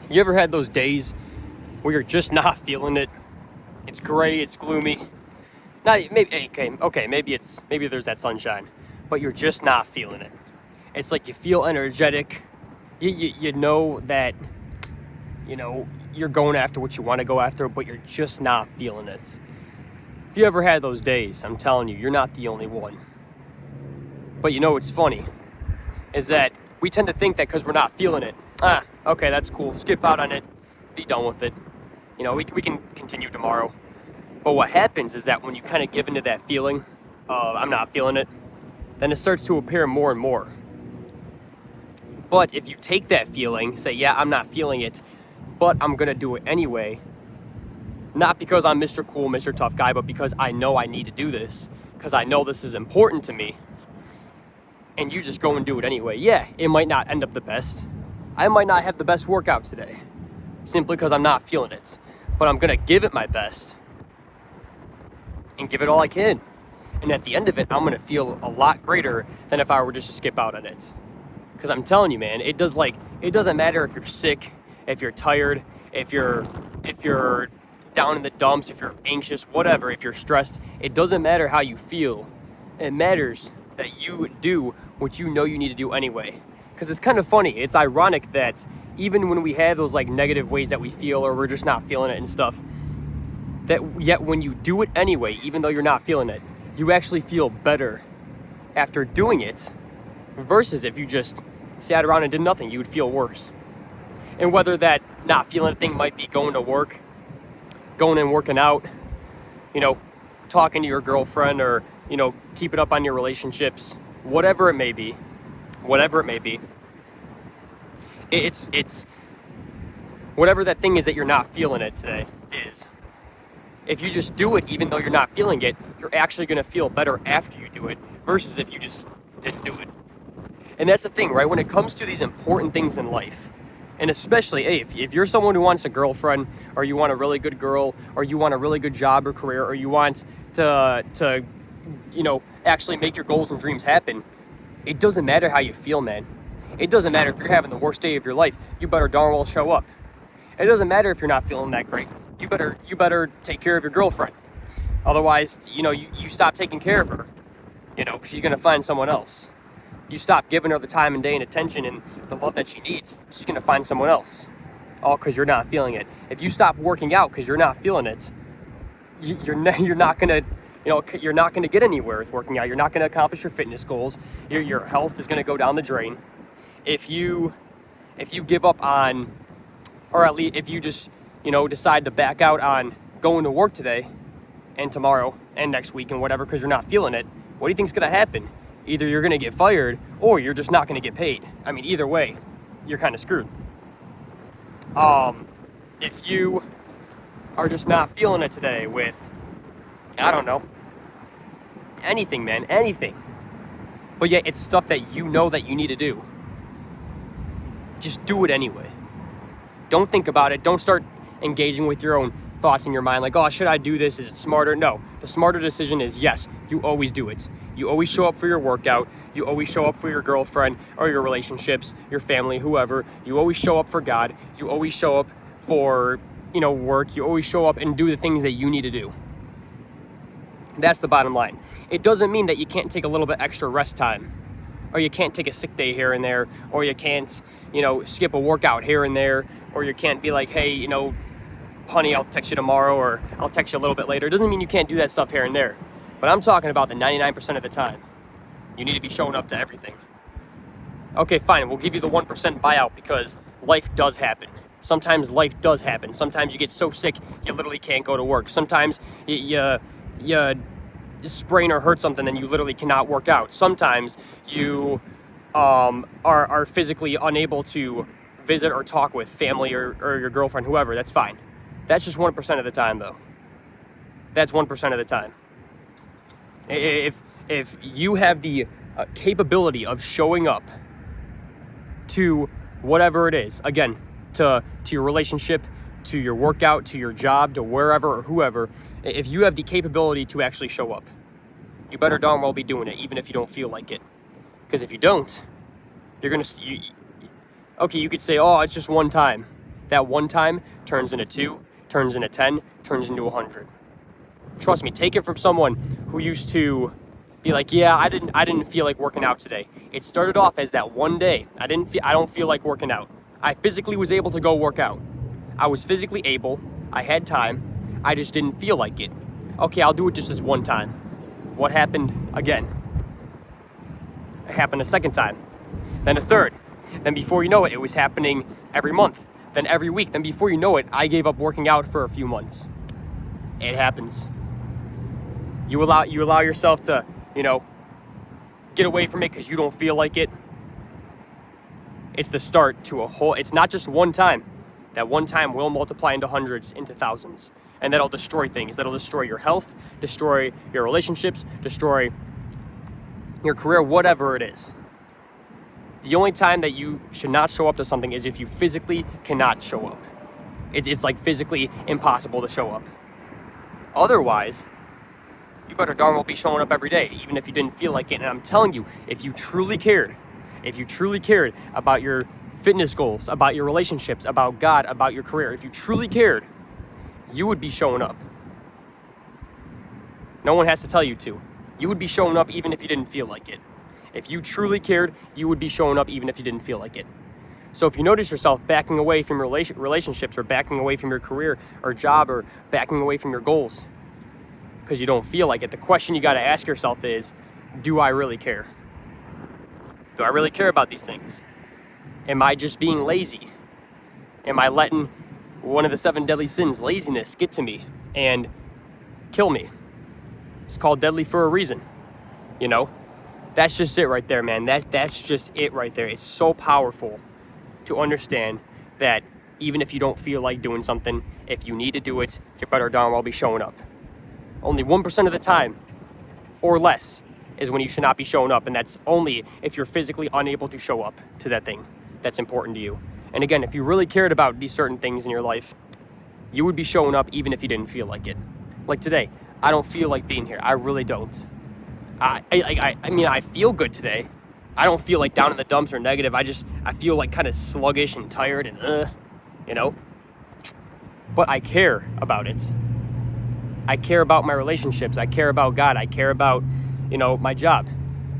You ever had those days where you're just not feeling it? It's gray, it's gloomy. Not maybe okay, maybe there's that sunshine, but you're just not feeling it. It's like you feel energetic. You know that you're going after what you want to go after, but you're just not feeling it. If you ever had those days, I'm telling you, you're not the only one. But you know what's funny is that we tend to think that because we're not feeling it, okay, that's cool, skip out on it, be done with it. We can continue tomorrow. But what happens is that when you kind of give into that feeling of I'm not feeling it, then it starts to appear more and more. But if you take that feeling, say, yeah, I'm not feeling it, but I'm going to do it anyway, not because I'm Mr. Cool, Mr. Tough Guy, but because I know I need to do this, because I know this is important to me, and you just go and do it anyway. Yeah, it might not end up the best. I might not have the best workout today, simply because I'm not feeling it. But I'm going to give it my best and give it all I can. And at the end of it, I'm going to feel a lot greater than if I were just to skip out on it. Because I'm telling you, man, it doesn't matter if you're sick, if you're tired, if you're down in the dumps, if you're anxious, whatever, if you're stressed. It doesn't matter how you feel. It matters that you do what you know you need to do anyway. Because it's kind of funny. It's ironic that even when we have those like negative ways that we feel, or we're just not feeling it and stuff, that yet when you do it anyway, even though you're not feeling it, you actually feel better after doing it, versus if you just sat around and did nothing, you would feel worse. And whether that not feeling it thing might be going to work, going and working out, talking to your girlfriend, or keep it up on your relationships, whatever it may be, it's whatever that thing is that you're not feeling it today is. If you just do it even though you're not feeling it, you're actually going to feel better after you do it, versus if you just didn't do it. And that's the thing, right? When it comes to these important things in life, and especially, hey, if you're someone who wants a girlfriend, or you want a really good girl, or you want a really good job or career, or you want to actually make your goals and dreams happen, it doesn't matter how you feel, man. It doesn't matter if you're having the worst day of your life. You better darn well show up. It doesn't matter if you're not feeling that great. You better take care of your girlfriend. Otherwise, you stop taking care of her. She's gonna find someone else. You stop giving her the time and day and attention and the love that she needs, she's gonna find someone else. All because you're not feeling it. If you stop working out because you're not feeling it, you're not gonna get anywhere with working out. You're not gonna accomplish your fitness goals. Your health is gonna go down the drain. If you give up on, or at least if you just decide to back out on going to work today and tomorrow and next week and whatever because you're not feeling it, what do you think's gonna happen? Either you're gonna get fired or you're just not gonna get paid. I mean, either way, you're kind of screwed. If you are just not feeling it today with, I don't know, anything, man, anything, but yet it's stuff that you know that you need to do, just do it anyway. Don't think about it. Don't start engaging with your own thoughts in your mind like, oh, should I do this? Is it smarter? No. The smarter decision is yes, you always do it. You always show up for your workout. You always show up for your girlfriend or your relationships, your family, whoever. You always show up for God. You always show up for, work. You always show up and do the things that you need to do. That's the bottom line. It doesn't mean that you can't take a little bit extra rest time, or you can't take a sick day here and there, or you can't, skip a workout here and there, or you can't be like, hey, honey, I'll text you tomorrow, or I'll text you a little bit later. It doesn't mean you can't do that stuff here and there. But I'm talking about the 99% of the time. You need to be showing up to everything. Okay, fine, we'll give you the 1% buyout because life does happen. Sometimes life does happen. Sometimes you get so sick, you literally can't go to work. Sometimes you sprain or hurt something and you literally cannot work out. Sometimes you are physically unable to visit or talk with family or your girlfriend, whoever. That's fine. That's just 1% of the time, though. That's 1% of the time. If you have the capability of showing up to whatever it is, again, to your relationship, to your workout, to your job, to wherever or whoever, if you have the capability to actually show up, you better darn well be doing it, even if you don't feel like it. Because if you don't, you're gonna. Okay, you could say, "Oh, it's just one time." That one time turns into 2, turns into 10, turns into 100. Trust me, take it from someone who used to be like, yeah, I didn't feel like working out today. It started off as that one day. I don't feel like working out. I physically was able to go work out. I was physically able. I had time. I just didn't feel like it. Okay, I'll do it just this one time. What happened again? It happened a second time. Then a third. Then before you know it, it was happening every month. Then every week. Then before you know it, I gave up working out for a few months. It happens. You allow yourself to, get away from it because you don't feel like it. It's the start to a whole, it's not just one time. That one time will multiply into hundreds, into thousands. And that'll destroy things. That'll destroy your health, destroy your relationships, destroy your career, whatever it is. The only time that you should not show up to something is if you physically cannot show up. It's like physically impossible to show up. Otherwise, you better darn well be showing up every day, even if you didn't feel like it. And I'm telling you, if you truly cared about your fitness goals, about your relationships, about God, about your career, if you truly cared, you would be showing up. No one has to tell you to. You would be showing up even if you didn't feel like it. If you truly cared, you would be showing up even if you didn't feel like it. So if you notice yourself backing away from relationships or backing away from your career or job or backing away from your goals because you don't feel like it, the question you got to ask yourself is, do I really care? Do I really care about these things? Am I just being lazy? Am I letting one of the 7 deadly sins, laziness, get to me and kill me? It's called deadly for a reason, That's just it right there, man. That's just it right there. It's so powerful to understand that even if you don't feel like doing something, if you need to do it, you better darn well be showing up. Only 1% of the time or less is when you should not be showing up, and that's only if you're physically unable to show up to that thing that's important to you. And again, if you really cared about these certain things in your life, you would be showing up even if you didn't feel like it. Like today, I don't feel like being here. I really don't. I mean, I feel good today. I don't feel like down in the dumps or negative. I feel like kind of sluggish and tired and But I care about it. I care about my relationships. I care about God. I care about, my job.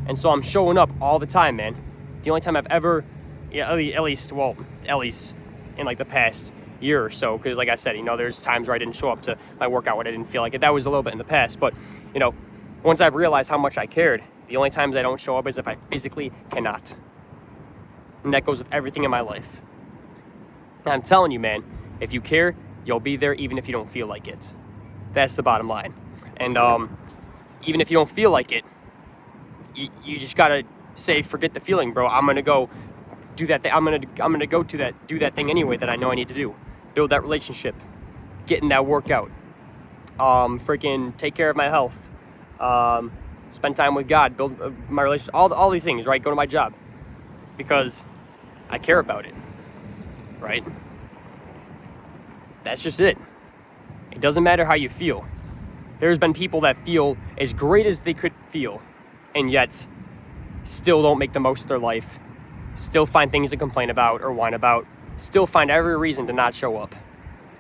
And so I'm showing up all the time, man. The only time I've ever, at least in like the past year or so, because like I said, there's times where I didn't show up to my workout when I didn't feel like it. That was a little bit in the past. But, once I've realized how much I cared, the only times I don't show up is if I physically cannot. And that goes with everything in my life. And I'm telling you, man, if you care, you'll be there even if you don't feel like it. That's the bottom line. And even if you don't feel like it, you just gotta say, forget the feeling, bro. I'm gonna go do that thing. I'm gonna go to do that thing anyway that I know I need to do. Build that relationship, get in that workout, freaking take care of my health, spend time with God, build my relationship, all these things, right? Go to my job because I care about it, right? That's just it. It doesn't matter how you feel. There's been people that feel as great as they could feel and yet still don't make the most of their life, still find things to complain about or whine about, still find every reason to not show up.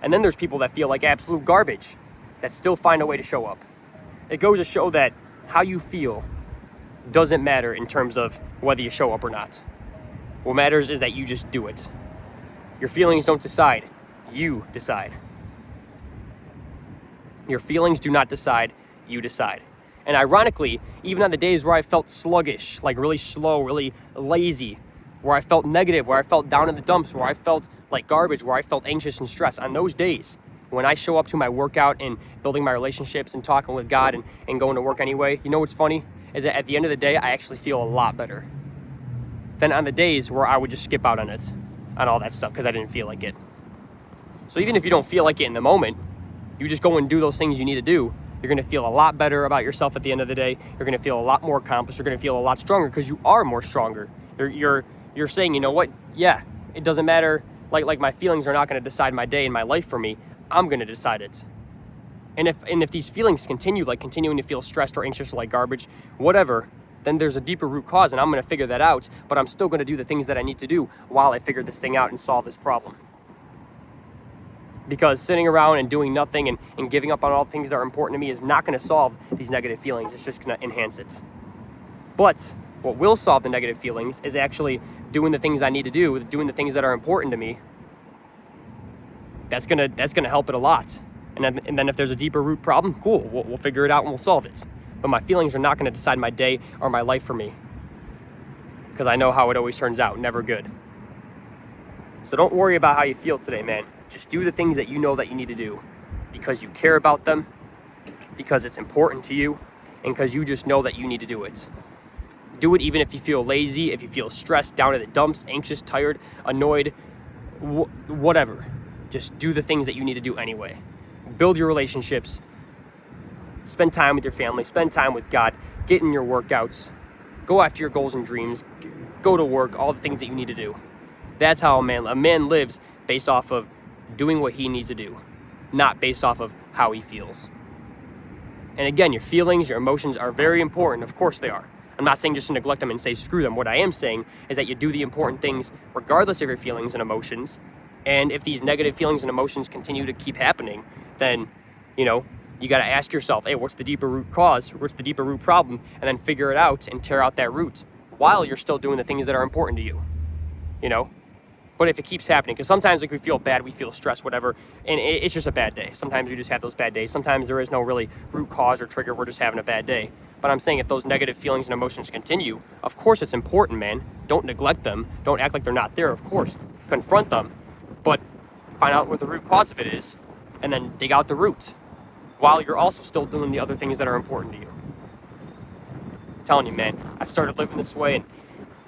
And then there's people that feel like absolute garbage that still find a way to show up. It goes to show that how you feel doesn't matter in terms of whether you show up or not. What matters is that you just do it. Your feelings don't decide. You decide. Your feelings do not decide. You decide. And ironically, even on the days where I felt sluggish, like really slow, really lazy, where I felt negative, where I felt down in the dumps, where I felt like garbage, where I felt anxious and stressed, on those days, when I show up to my workout and building my relationships and talking with God and going to work anyway, you know what's funny? Is that at the end of the day, I actually feel a lot better than on the days where I would just skip out on it, on all that stuff, because I didn't feel like it. So even if you don't feel like it in the moment, you just go and do those things you need to do, you're going to feel a lot better about yourself at the end of the day. You're going to feel a lot more accomplished. You're going to feel a lot stronger because you are more stronger. You're saying, you know what? Yeah, it doesn't matter. Like my feelings are not going to decide my day and my life for me. I'm going to decide it. And if these feelings continue, like continuing to feel stressed or anxious or like garbage, whatever, then there's a deeper root cause and I'm going to figure that out. But I'm still going to do the things that I need to do while I figure this thing out and solve this problem. Because sitting around and doing nothing and giving up on all the things that are important to me is not going to solve these negative feelings. It's just going to enhance it. But what will solve the negative feelings is actually doing the things I need to do, doing the things that are important to me. That's gonna help it a lot. And then if there's a deeper root problem, cool, we'll figure it out and we'll solve it. But my feelings are not going to decide my day or my life for me, because I know how it always turns out, never good. So don't worry about how you feel today, man. Just do the things that you know that you need to do, because you care about them, because it's important to you, and because you just know that you need to do it. Do it even if you feel lazy, if you feel stressed, down in the dumps, anxious, tired, annoyed, whatever. Just do the things that you need to do anyway. Build your relationships, spend time with your family, spend time with God, get in your workouts, go after your goals and dreams, go to work, all the things that you need to do. That's how a man lives, based off of doing what he needs to do, not based off of how he feels. And again, your feelings, your emotions are very important. Of course they are. I'm not saying just to neglect them and say screw them. What I am saying is that you do the important things regardless of your feelings and emotions. And if these negative feelings and emotions continue to keep happening, then, you got to ask yourself, hey, what's the deeper root cause? What's the deeper root problem? And then figure it out and tear out that root while you're still doing the things that are important to you, But if it keeps happening, because sometimes we feel bad, we feel stressed, whatever, and it's just a bad day. Sometimes we just have those bad days. Sometimes there is no really root cause or trigger. We're just having a bad day. But I'm saying if those negative feelings and emotions continue, of course it's important, man. Don't neglect them. Don't act like they're not there, of course. Confront them, but find out what the root cause of it is, and then dig out the root, while you're also still doing the other things that are important to you. I'm telling you, man, I started living this way,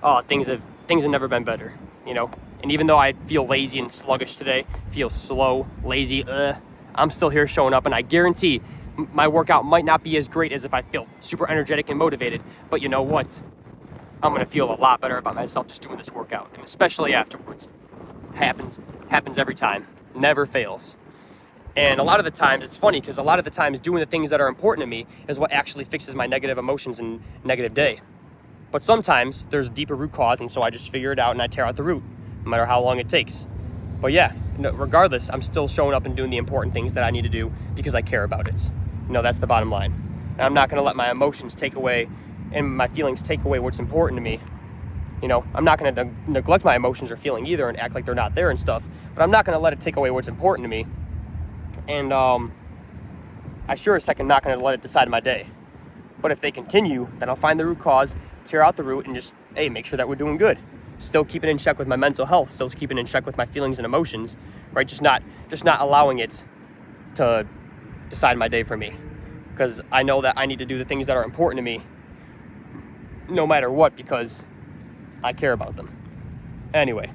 and things have never been better, And even though I feel lazy and sluggish today, feel slow, lazy, I'm still here showing up, and I guarantee my workout might not be as great as if I feel super energetic and motivated, but you know what? I'm gonna feel a lot better about myself just doing this workout, and especially afterwards. Happens every time, never fails. And a lot of the times, it's funny, because a lot of the times doing the things that are important to me is what actually fixes my negative emotions and negative day. But sometimes there's a deeper root cause, and so I just figure it out and I tear out the root, no matter how long it takes. But yeah, regardless, I'm still showing up and doing the important things that I need to do because I care about it. That's the bottom line. And I'm not gonna let my emotions take away and my feelings take away what's important to me. I'm not going to neglect my emotions or feeling either and act like they're not there and stuff, but I'm not going to let it take away what's important to me. And I sure as heck am not going to let it decide my day. But if they continue, then I'll find the root cause, tear out the root, and just, make sure that we're doing good. Still keeping in check with my mental health, still keeping in check with my feelings and emotions, right? Just not allowing it to decide my day for me. Because I know that I need to do the things that are important to me no matter what, because I care about them. Anyway,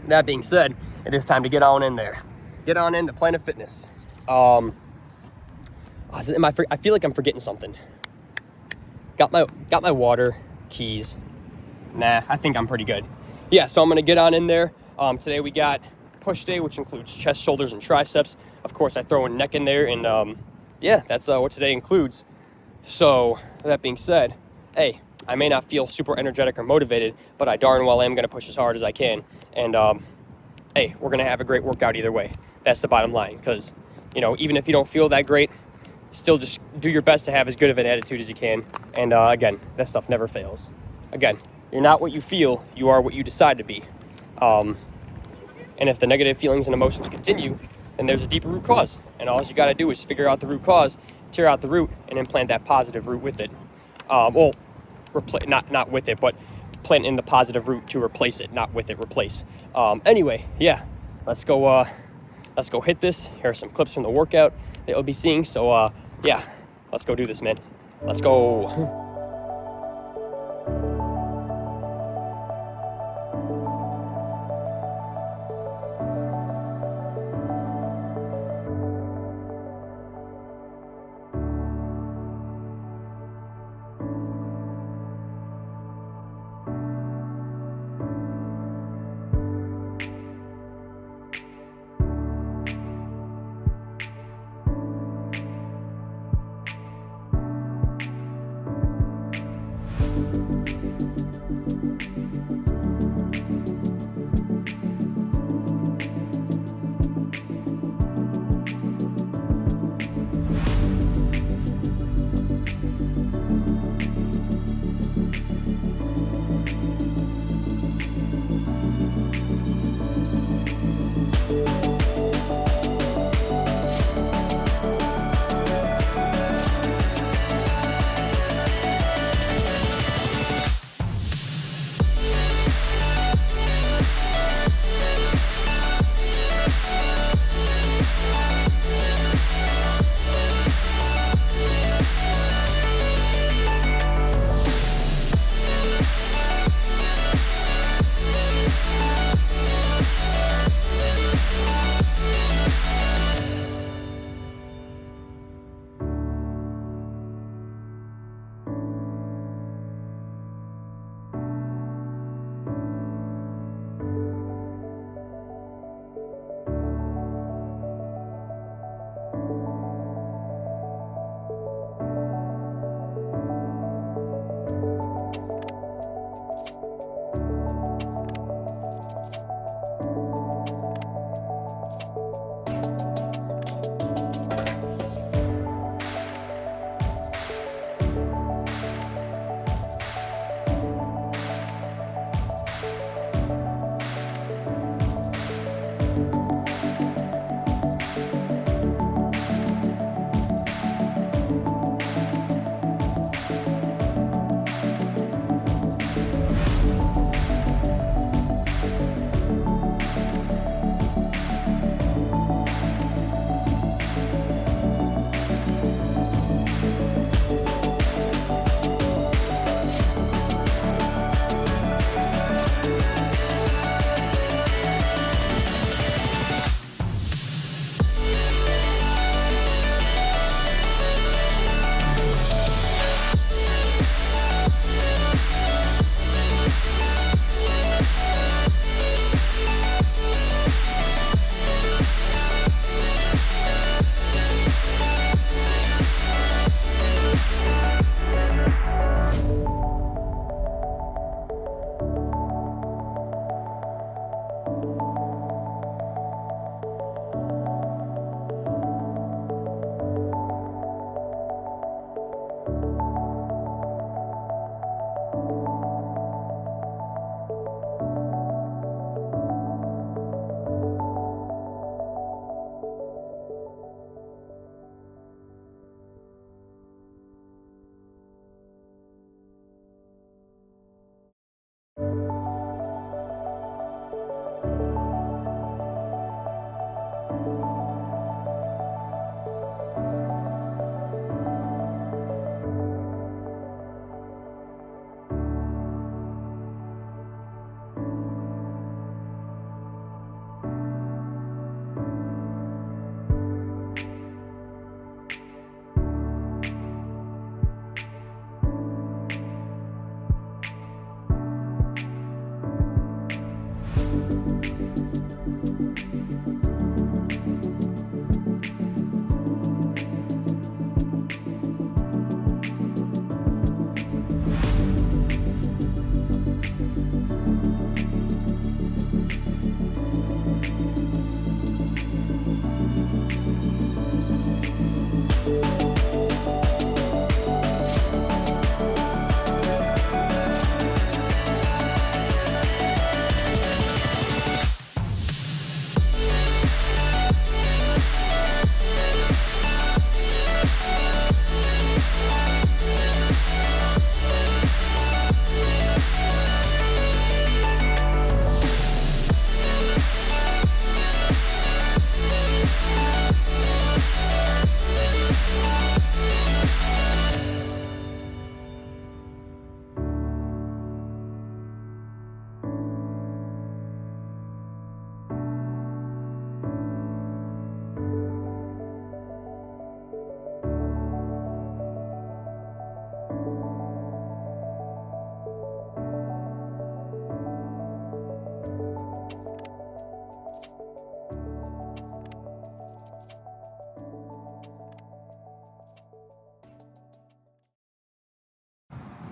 that being said, it is time to get on in there. Get on into Planet Fitness. I feel like I'm forgetting something. Got my water, keys. Nah, I think I'm pretty good. Yeah, so I'm gonna get on in there. Today we got push day, which includes chest, shoulders, and triceps. Of course, I throw a neck in there, and that's what today includes. So that being said, hey, I may not feel super energetic or motivated, but I darn well am going to push as hard as I can. And, hey, we're going to have a great workout either way. That's the bottom line, because, even if you don't feel that great, still just do your best to have as good of an attitude as you can. And, again, that stuff never fails. Again, you're not what you feel, you are what you decide to be. And if the negative feelings and emotions continue, then there's a deeper root cause. And all you got to do is figure out the root cause, tear out the root, and implant that positive root with it. Not with it, but plant in the positive root to replace it, not with it, replace. Anyway, yeah, let's go hit this. Here are some clips from the workout that you'll be seeing. So, yeah, let's go do this, man. Let's go.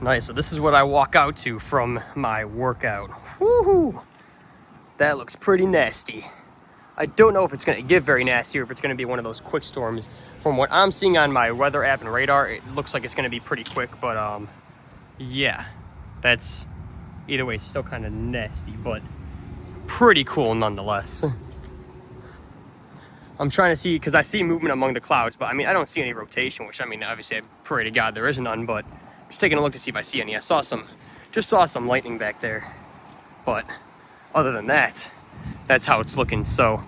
Nice. So this is what I walk out to from my workout. Woohoo! That looks pretty nasty. I don't know if it's going to get very nasty or if it's going to be one of those quick storms. From what I'm seeing on my weather app and radar, it looks like it's going to be pretty quick. But yeah, that's either way, it's still kind of nasty, but pretty cool nonetheless. I'm trying to see, because I see movement among the clouds, but I mean, I don't see any rotation, which I mean, obviously I pray to God there is none, but just taking a look to see if I see any. I just saw some lightning back there, but other than that, that's how it's looking. So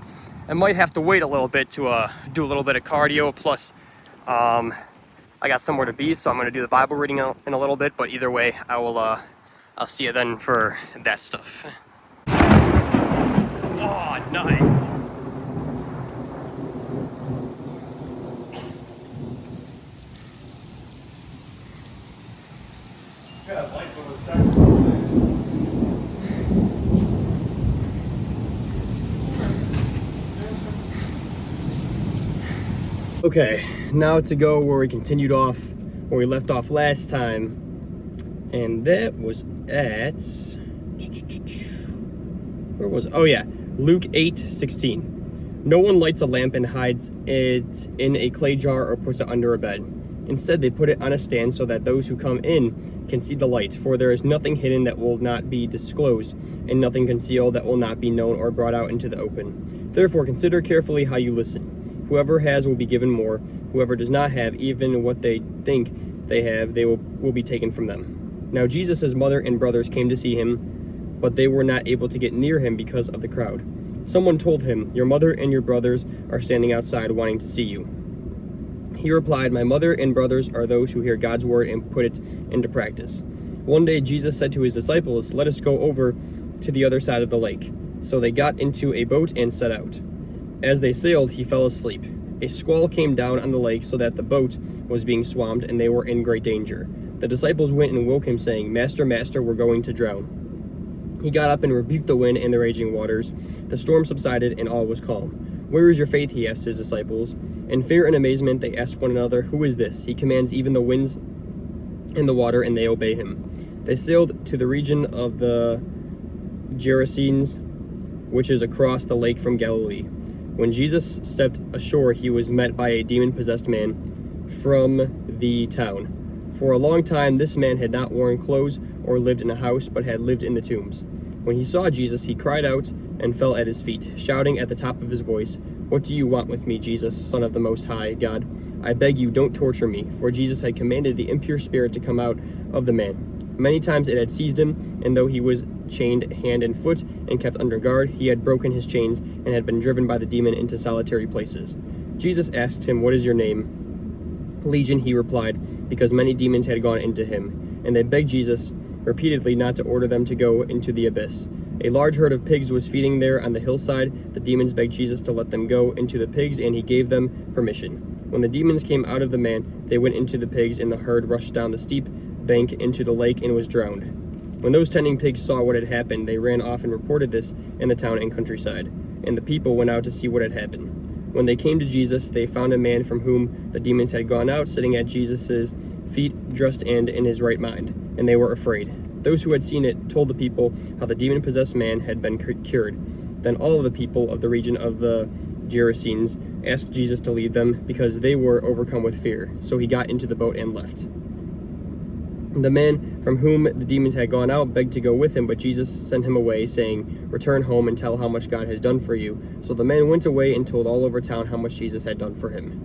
I might have to wait a little bit to do a little bit of cardio, plus I got somewhere to be, so I'm going to do the Bible reading in a little bit, but either way, I'll see you then for that stuff. Oh, nice. Okay, now to go where we continued off, where we left off last time, and that was at, where was it? Oh yeah, Luke 8:16. No one lights a lamp and hides it in a clay jar or puts it under a bed. Instead, they put it on a stand so that those who come in can see the light. For there is nothing hidden that will not be disclosed, and nothing concealed that will not be known or brought out into the open. Therefore, consider carefully how you listen. Whoever has will be given more. Whoever does not have, even what they think they have, they will be taken from them. Now Jesus' mother and brothers came to see him, but they were not able to get near him because of the crowd. Someone told him, "Your mother and your brothers are standing outside wanting to see you." He replied, "My mother and brothers are those who hear God's word and put it into practice." One day Jesus said to his disciples, "Let us go over to the other side of the lake." So they got into a boat and set out. As they sailed, he fell asleep. A squall came down on the lake so that the boat was being swamped and they were in great danger. The disciples went and woke him, saying, "Master, Master, we're going to drown." He got up and rebuked the wind and the raging waters. The storm subsided and all was calm. "Where is your faith?" he asked his disciples. In fear and amazement, they asked one another, "Who is this? He commands even the winds and the water, and they obey him." They sailed to the region of the Gerasenes, which is across the lake from Galilee. When Jesus stepped ashore, he was met by a demon-possessed man from the town. For a long time, this man had not worn clothes or lived in a house, but had lived in the tombs. When he saw Jesus, he cried out and fell at his feet, shouting at the top of his voice, "What do you want with me, Jesus, Son of the Most High God? I beg you, don't torture me." For Jesus had commanded the impure spirit to come out of the man. Many times it had seized him, and though he was chained hand and foot and kept under guard, he had broken his chains and had been driven by the demon into solitary places. Jesus asked him, "What is your name?" "Legion," he replied, because many demons had gone into him, and they begged Jesus repeatedly not to order them to go into the abyss. A large herd of pigs was feeding there on the hillside. The demons begged Jesus to let them go into the pigs, and he gave them permission. When the demons came out of the man, they went into the pigs, and the herd rushed down the steep bank into the lake and was drowned. When those tending pigs saw what had happened, they ran off and reported this in the town and countryside, and the people went out to see what had happened. When they came to Jesus, they found a man from whom the demons had gone out, sitting at Jesus' feet, dressed and in his right mind, and they were afraid. Those who had seen it told the people how the demon-possessed man had been cured. Then all of the people of the region of the Gerasenes asked Jesus to leave them, because they were overcome with fear. So he got into the boat and left. The man from whom the demons had gone out begged to go with him, but Jesus sent him away, saying, "Return home and tell how much God has done for you." So the man went away and told all over town how much Jesus had done for him.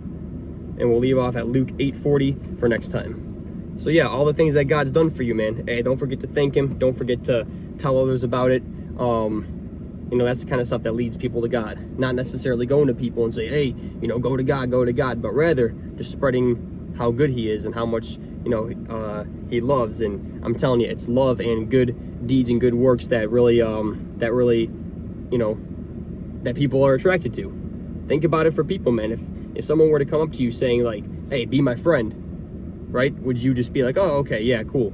And we'll leave off at Luke 8:40 for next time. So yeah, all the things that God's done for you, man. Hey, don't forget to thank him. Don't forget to tell others about it. That's the kind of stuff that leads people to God. Not necessarily going to people and say, "Hey, go to God," but rather just spreading how good he is and how much he loves. And I'm telling you, it's love and good deeds and good works that really that people are attracted to. Think about it for people, man. If someone were to come up to you saying like, "Hey, be my friend," right? Would you just be like, "Oh, okay, yeah, cool"?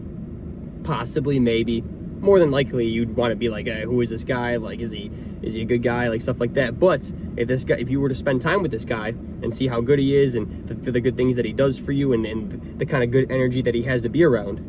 Possibly, maybe. More than likely, you'd want to be like, "Hey, who is this guy? Like, is he a good guy?" Like stuff like that. But if you were to spend time with this guy and see how good he is and the good things that he does for you and the kind of good energy that he has to be around,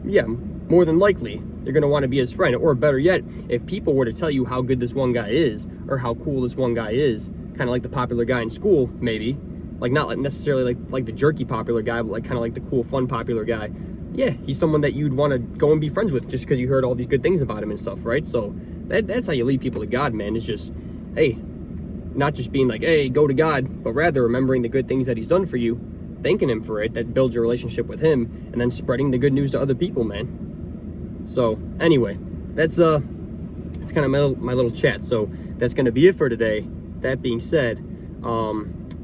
yeah, more than likely, you're going to want to be his friend. Or better yet, if people were to tell you how good this one guy is, or how cool this one guy is, kind of like the popular guy in school, maybe, like not like necessarily like the jerky popular guy, but like kind of like the cool, fun popular guy, yeah, he's someone that you'd want to go and be friends with just because you heard all these good things about him and stuff, right? So that's how you lead people to God, man. It's just, hey, not just being like, hey, go to God, but rather remembering the good things that he's done for you, thanking him for it, that builds your relationship with him, and then spreading the good news to other people, man. So anyway, that's kind of my little chat. So that's going to be it for today. That being said,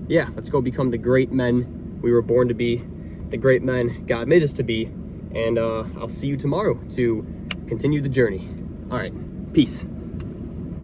yeah, let's go become the great men we were born to be, the great men God made us to be, and I'll see you tomorrow to continue the journey. All right, peace.